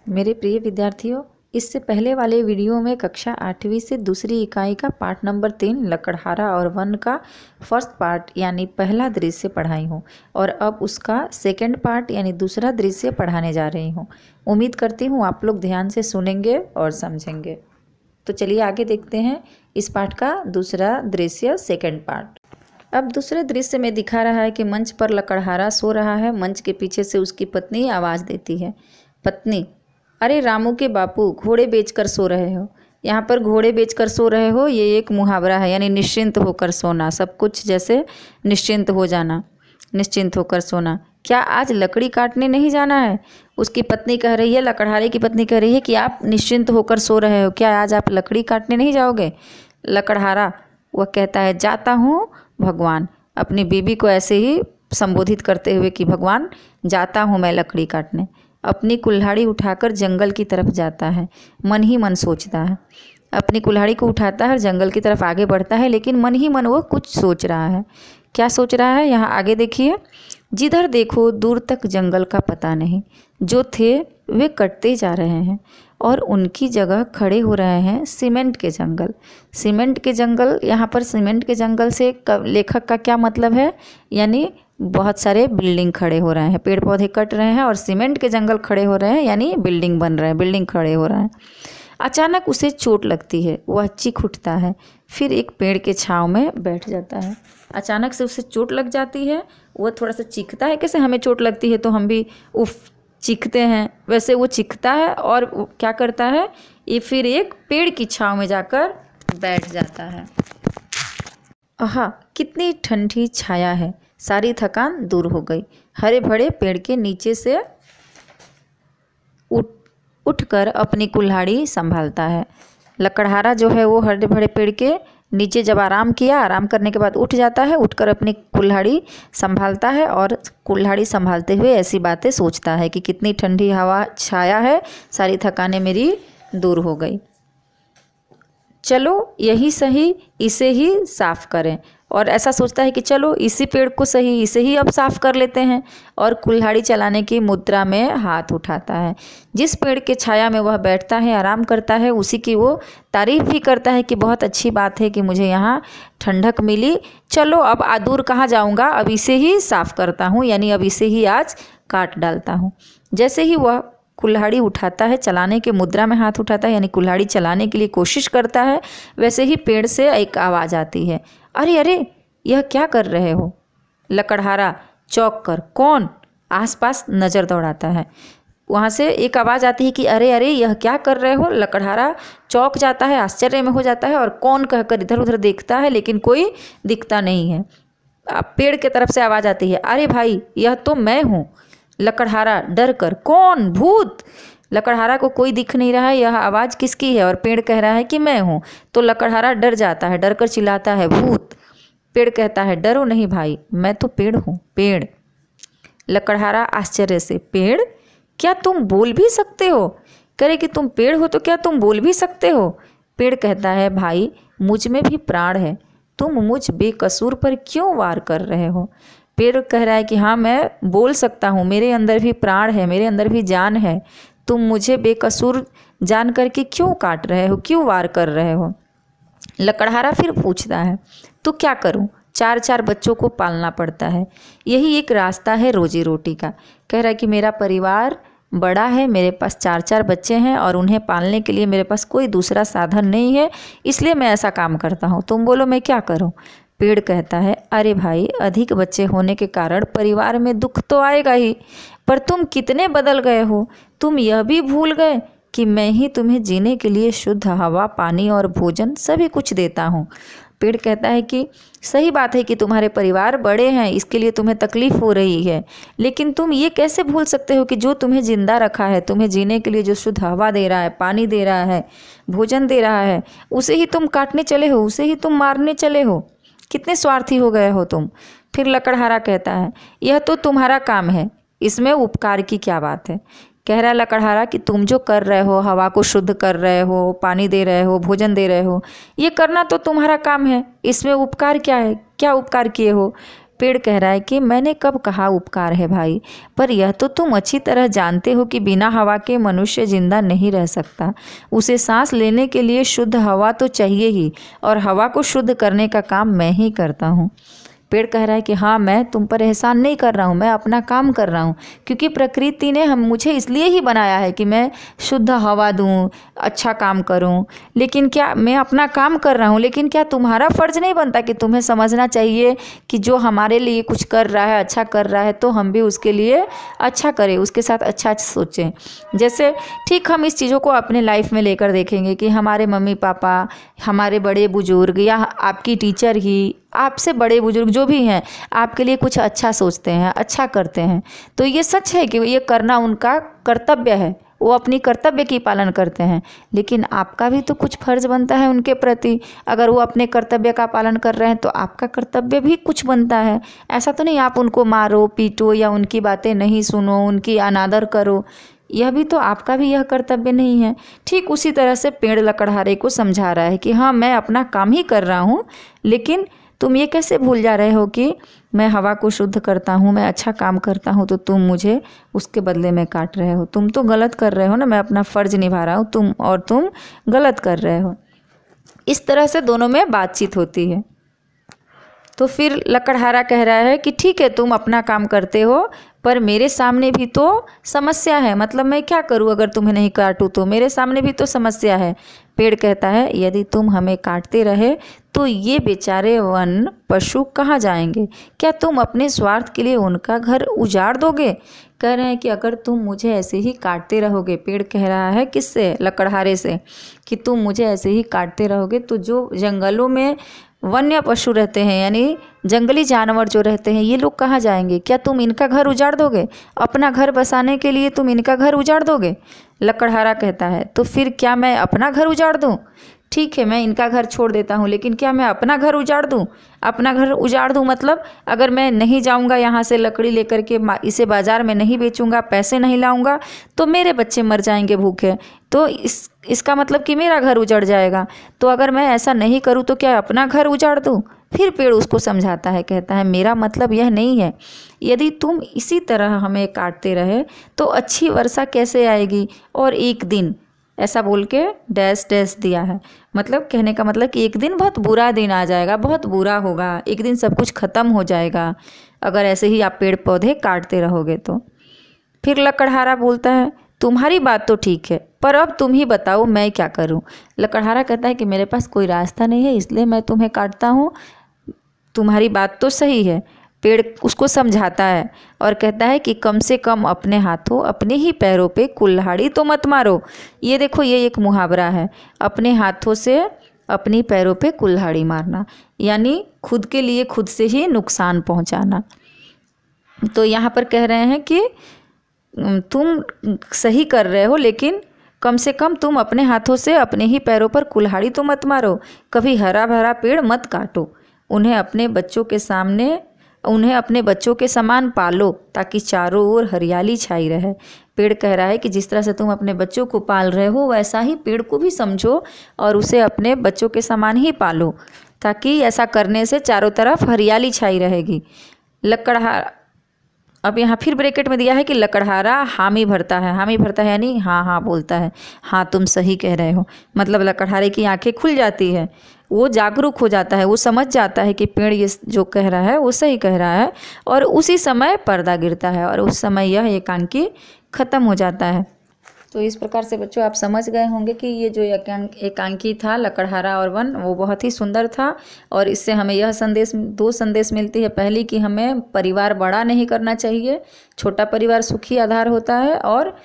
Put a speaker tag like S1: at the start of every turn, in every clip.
S1: मेरे प्रिय विद्यार्थियों, इससे पहले वाले वीडियो में कक्षा 8वीं से दूसरी इकाई का पाठ नंबर 3 लकड़हारा और वन का फर्स्ट पार्ट यानी पहला दृश्य पढ़ाई हूँ और अब उसका सेकंड पार्ट यानी दूसरा दृश्य पढ़ाने जा रही हूँ। उम्मीद करती हूँ आप लोग ध्यान से सुनेंगे और समझेंगे। तो चलिए आगे देखते हैं इस पाठ का दूसरा दृश्य, सेकंड पार्ट। अब दूसरे दृश्य में दिखा रहा है कि मंच पर लकड़हारा सो रहा है। मंच के पीछे से उसकी पत्नी आवाज़ देती है। पत्नी: अरे रामू के बापू, घोड़े बेचकर सो रहे हो। यहाँ पर घोड़े बेचकर सो रहे हो ये एक मुहावरा है, यानी निश्चिंत होकर सोना, सब कुछ जैसे निश्चिंत हो जाना, निश्चिंत होकर सोना। क्या आज लकड़ी काटने नहीं जाना है? उसकी पत्नी कह रही है, लकड़हारे की पत्नी कह रही है कि आप निश्चिंत होकर सो रहे हो, क्या आज आप लकड़ी काटने नहीं जाओगे? लकड़हारा वह कहता है, जाता हूँ भगवान, अपनी बीबी को ऐसे ही संबोधित करते हुए कि भगवान जाता हूँ मैं लकड़ी काटने। अपनी कुल्हाड़ी उठाकर जंगल की तरफ जाता है। मन ही मन सोचता है, अपनी कुल्हाड़ी को उठाता है, जंगल की तरफ आगे बढ़ता है, लेकिन मन ही मन वो कुछ सोच रहा है। क्या सोच रहा है यहाँ आगे देखिए। जिधर देखो दूर तक जंगल का पता नहीं, जो थे वे कटते जा रहे हैं और उनकी जगह खड़े हो रहे हैं सीमेंट के जंगल। सीमेंट के जंगल, यहाँ पर सीमेंट के जंगल से लेखक का क्या मतलब है, यानी बहुत सारे बिल्डिंग खड़े हो रहे हैं, पेड़ पौधे कट रहे हैं और सीमेंट के जंगल खड़े हो रहे हैं, यानी बिल्डिंग बन रहे हैं, बिल्डिंग खड़े हो रहे हैं। अचानक उसे चोट लगती है, वह चीख उठता है, फिर एक पेड़ के छांव में बैठ जाता है। अचानक से उसे चोट लग जाती है, वह थोड़ा सा चीखता है, कैसे हमें चोट लगती है तो हम भी उफ चीखते हैं, वैसे वो चीखता है और क्या करता है, ये फिर एक पेड़ की छांव में जाकर बैठ जाता है। आहा, कितनी ठंडी छाया है, सारी थकान दूर हो गई। हरे भरे पेड़ के नीचे से उठकर अपनी कुल्हाड़ी संभालता है। लकड़हारा जो है वो हरे भरे पेड़ के नीचे जब आराम किया, आराम करने के बाद उठ जाता है, उठकर अपनी कुल्हाड़ी संभालता है और कुल्हाड़ी संभालते हुए ऐसी बातें सोचता है कि कितनी ठंडी हवा छाया है, सारी थकानें मेरी दूर हो गई। चलो यही सही, इसे ही साफ करें। और ऐसा सोचता है कि चलो इसी पेड़ को सही, इसे ही अब साफ कर लेते हैं, और कुल्हाड़ी चलाने की मुद्रा में हाथ उठाता है। जिस पेड़ के छाया में वह बैठता है, आराम करता है, उसी की वो तारीफ भी करता है कि बहुत अच्छी बात है कि मुझे यहाँ ठंडक मिली। चलो अब दूर कहाँ जाऊँगा, अब इसे ही साफ करता हूँ, यानी अब इसे ही आज काट डालता हूँ। जैसे ही वह कुल्हाड़ी उठाता है, चलाने के मुद्रा में हाथ उठाता है, यानी कुल्हाड़ी चलाने के लिए कोशिश करता है, वैसे ही पेड़ से एक आवाज़ आती है, अरे अरे यह क्या कर रहे हो? लकड़हारा चौंक कर, कौन? आसपास नज़र दौड़ाता है। वहाँ से एक आवाज़ आती है कि अरे अरे यह क्या कर रहे हो? लकड़हारा चौंक जाता है, आश्चर्य में हो जाता है और कौन कहकर इधर उधर देखता है, लेकिन कोई दिखता नहीं है। पेड़ की तरफ से आवाज़ आती है, अरे भाई यह तो मैं हूँ। लकड़हारा डर कर, कौन? भूत? लकड़हारा को कोई दिख नहीं रहा है, यह आवाज़ किसकी है, और पेड़ कह रहा है कि मैं हूँ। तो लकड़हारा डर जाता है, डर कर चिल्लाता है, भूत। पेड़ कहता है, डरो नहीं भाई, मैं तो पेड़ हूँ, पेड़। लकड़हारा आश्चर्य से, पेड़? क्या तुम बोल भी सकते हो? करे कि तुम पेड़ हो तो क्या तुम बोल भी सकते हो? पेड़ कहता है, भाई मुझ में भी प्राण है, तुम मुझ बेकसूर पर क्यों वार कर रहे हो? पेड़ कह रहा है कि हाँ मैं बोल सकता हूँ, मेरे अंदर भी प्राण है, मेरे अंदर भी जान है, तुम मुझे बेकसूर जान करके क्यों काट रहे हो, क्यों वार कर रहे हो? लकड़हारा फिर पूछता है, तो क्या करूँ, 4 बच्चों को पालना पड़ता है, यही एक रास्ता है रोजी रोटी का। कह रहा है कि मेरा परिवार बड़ा है, मेरे पास 4 बच्चे हैं और उन्हें पालने के लिए मेरे पास कोई दूसरा साधन नहीं है, इसलिए मैं ऐसा काम करता हूँ, तुम बोलो मैं क्या करूँ? पेड़ कहता है, अरे भाई अधिक बच्चे होने के कारण परिवार में दुख तो आएगा ही, पर तुम कितने बदल गए हो, तुम यह भी भूल गए कि मैं ही तुम्हें जीने के लिए शुद्ध हवा, पानी और भोजन सभी कुछ देता हूँ। पेड़ कहता है कि सही बात है कि तुम्हारे परिवार बड़े हैं, इसके लिए तुम्हें तकलीफ़ हो रही है, लेकिन तुम ये कैसे भूल सकते हो कि जो तुम्हें जिंदा रखा है, तुम्हें जीने के लिए जो शुद्ध हवा दे रहा है, पानी दे रहा है, भोजन दे रहा है, उसे ही तुम काटने चले हो, उसे ही तुम मारने चले हो, कितने स्वार्थी हो गए हो तुम। फिर लकड़हारा कहता है, यह तो तुम्हारा काम है, इसमें उपकार की क्या बात है? कह रहा है लकड़हारा कि तुम जो कर रहे हो, हवा को शुद्ध कर रहे हो, पानी दे रहे हो, भोजन दे रहे हो, ये करना तो तुम्हारा काम है, इसमें उपकार क्या है, क्या उपकार किए हो? पेड़ कह रहा है कि मैंने कब कहा उपकार है भाई, पर यह तो तुम अच्छी तरह जानते हो कि बिना हवा के मनुष्य जिंदा नहीं रह सकता। उसे सांस लेने के लिए शुद्ध हवा तो चाहिए ही, और हवा को शुद्ध करने का काम मैं ही करता हूँ। पेड़ कह रहा है कि हाँ, मैं तुम पर एहसान नहीं कर रहा हूँ, मैं अपना काम कर रहा हूँ, क्योंकि प्रकृति ने मुझे इसलिए ही बनाया है कि मैं शुद्ध हवा दूँ, अच्छा काम करूँ। लेकिन क्या मैं अपना काम कर रहा हूँ, लेकिन क्या तुम्हारा फ़र्ज़ नहीं बनता कि तुम्हें समझना चाहिए कि जो हमारे लिए कुछ कर रहा है, अच्छा कर रहा है, तो हम भी उसके लिए अच्छा करें, उसके साथ अच्छा सोचें। जैसे ठीक हम इस चीज़ों को अपने लाइफ में लेकर देखेंगे कि हमारे मम्मी पापा, हमारे बड़े बुजुर्ग या आपकी टीचर ही, आपसे बड़े बुजुर्ग जो भी हैं, आपके लिए कुछ अच्छा सोचते हैं, अच्छा करते हैं, तो ये सच है कि ये करना उनका कर्तव्य है, वो अपनी कर्तव्य की पालन करते हैं। लेकिन आपका भी तो कुछ फर्ज बनता है उनके प्रति। अगर वो अपने कर्तव्य का पालन कर रहे हैं तो आपका कर्तव्य भी कुछ बनता है। ऐसा तो नहीं आप उनको मारो पीटो या उनकी बातें नहीं सुनो, उनकी अनादर करो, यह भी तो आपका भी यह कर्तव्य नहीं है। ठीक उसी तरह से पेड़ लकड़हारे को समझा रहा है कि हाँ, मैं अपना काम ही कर रहा हूँ, लेकिन तुम ये कैसे भूल जा रहे हो कि मैं हवा को शुद्ध करता हूँ, मैं अच्छा काम करता हूँ, तो तुम मुझे उसके बदले में काट रहे हो। तुम तो गलत कर रहे हो ना, मैं अपना फ़र्ज़ निभा रहा हूँ, तुम गलत कर रहे हो। इस तरह से दोनों में बातचीत होती है। तो फिर लकड़हारा कह रहा है कि ठीक है, तुम अपना काम करते हो, पर मेरे सामने भी तो समस्या है। मतलब मैं क्या करूं अगर तुम्हें नहीं काटूं तो? मेरे सामने भी तो समस्या है। पेड़ कहता है यदि तुम हमें काटते रहे तो ये बेचारे वन पशु कहाँ जाएंगे? क्या तुम अपने स्वार्थ के लिए उनका घर उजाड़ दोगे? कह रहे हैं कि अगर तुम मुझे ऐसे ही काटते रहोगे, पेड़ कह रहा है किससे? लकड़हारे से, कि तुम मुझे ऐसे ही काटते रहोगे तो जो जंगलों में वन्य पशु रहते हैं, यानी जंगली जानवर जो रहते हैं, ये लोग कहाँ जाएंगे? क्या तुम इनका घर उजाड़ दोगे? अपना घर बसाने के लिए तुम इनका घर उजाड़ दोगे? लकड़हारा कहता है तो फिर क्या मैं अपना घर उजाड़ दूँ? ठीक है, मैं इनका घर छोड़ देता हूँ, लेकिन क्या मैं अपना घर उजाड़ दूँ? अपना घर उजाड़ दूँ मतलब अगर मैं नहीं जाऊँगा यहाँ से लकड़ी लेकर के, इसे बाज़ार में नहीं बेचूँगा, पैसे नहीं लाऊँगा, तो मेरे बच्चे मर जाएंगे भूखे, तो इसका मतलब कि मेरा घर उजड़ जाएगा। तो अगर मैं ऐसा नहीं करूँ तो क्या अपना घर उजाड़ दूँ? फिर पेड़ उसको समझाता है, कहता है मेरा मतलब यह नहीं है। यदि तुम इसी तरह हमें काटते रहे तो अच्छी वर्षा कैसे आएगी? और एक दिन, ऐसा बोल के डैश डैश दिया है, मतलब कहने का मतलब कि एक दिन बहुत बुरा दिन आ जाएगा, बहुत बुरा होगा, एक दिन सब कुछ ख़त्म हो जाएगा अगर ऐसे ही आप पेड़ पौधे काटते रहोगे तो। फिर लकड़हारा बोलता है तुम्हारी बात तो ठीक है, पर अब तुम ही बताओ मैं क्या करूं? लकड़हारा कहता है कि मेरे पास कोई रास्ता नहीं है, इसलिए मैं तुम्हें काटता हूं। तुम्हारी बात तो सही है। पेड़ उसको समझाता है और कहता है कि कम से कम अपने हाथों, अपने ही पैरों पे कुल्हाड़ी तो मत मारो। ये देखो, ये एक मुहावरा है, अपने हाथों से अपनी पैरों पे कुल्हाड़ी मारना, यानी खुद के लिए खुद से ही नुकसान पहुंचाना। तो यहाँ पर कह रहे हैं कि तुम सही कर रहे हो, लेकिन कम से कम तुम अपने हाथों से अपने ही पैरों पर कुल्हाड़ी तो मत मारो। कभी हरा भरा पेड़ मत काटो, उन्हें अपने बच्चों के समान पालो ताकि चारों ओर हरियाली छाई रहे। पेड़ कह रहा है कि जिस तरह से तुम अपने बच्चों को पाल रहे हो, वैसा ही पेड़ को भी समझो और उसे अपने बच्चों के समान ही पालो, ताकि ऐसा करने से चारों तरफ हरियाली छाई रहेगी। लकड़हारा, अब यहाँ फिर ब्रैकेट में दिया है कि लकड़हारा हामी भरता है। हामी भरता है यानी हाँ हाँ बोलता है, हाँ तुम सही कह रहे हो। मतलब लकड़हारे की आंखें खुल जाती है, वो जागरूक हो जाता है, वो समझ जाता है कि पेड़ ये जो कह रहा है वो सही कह रहा है, और उसी समय पर्दा गिरता है और उस समय यह एकांकी खत्म हो जाता है। तो इस प्रकार से बच्चों आप समझ गए होंगे कि ये जो एकांकी था लकड़हारा और वन, वो बहुत ही सुंदर था। और इससे हमें यह दो संदेश मिलती है। पहली कि हमें परिवार बड़ा नहीं करना चाहिए, छोटा परिवार सुखी आधार होता है। और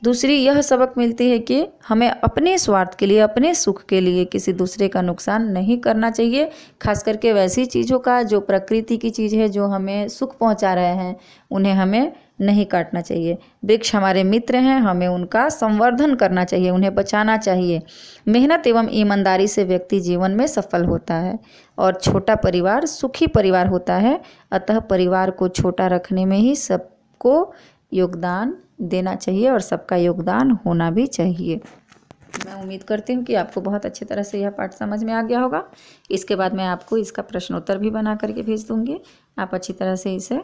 S1: दूसरी यह सबक मिलती है कि हमें अपने स्वार्थ के लिए, अपने सुख के लिए किसी दूसरे का नुकसान नहीं करना चाहिए। खास करके वैसी चीज़ों का जो प्रकृति की चीज़ है, जो हमें सुख पहुंचा रहे हैं, उन्हें हमें नहीं काटना चाहिए। वृक्ष हमारे मित्र हैं, हमें उनका संवर्धन करना चाहिए, उन्हें बचाना चाहिए। मेहनत एवं ईमानदारी से व्यक्ति जीवन में सफल होता है और छोटा परिवार सुखी परिवार होता है। अतः परिवार को छोटा रखने में ही सबको योगदान देना चाहिए और सबका योगदान होना भी चाहिए। मैं उम्मीद करती हूँ कि आपको बहुत अच्छी तरह से यह पाठ समझ में आ गया होगा। इसके बाद मैं आपको इसका प्रश्नोत्तर भी बना करके भेज दूँगी। आप अच्छी तरह से इसे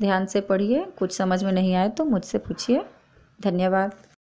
S1: ध्यान से पढ़िए। कुछ समझ में नहीं आए तो मुझसे पूछिए। धन्यवाद।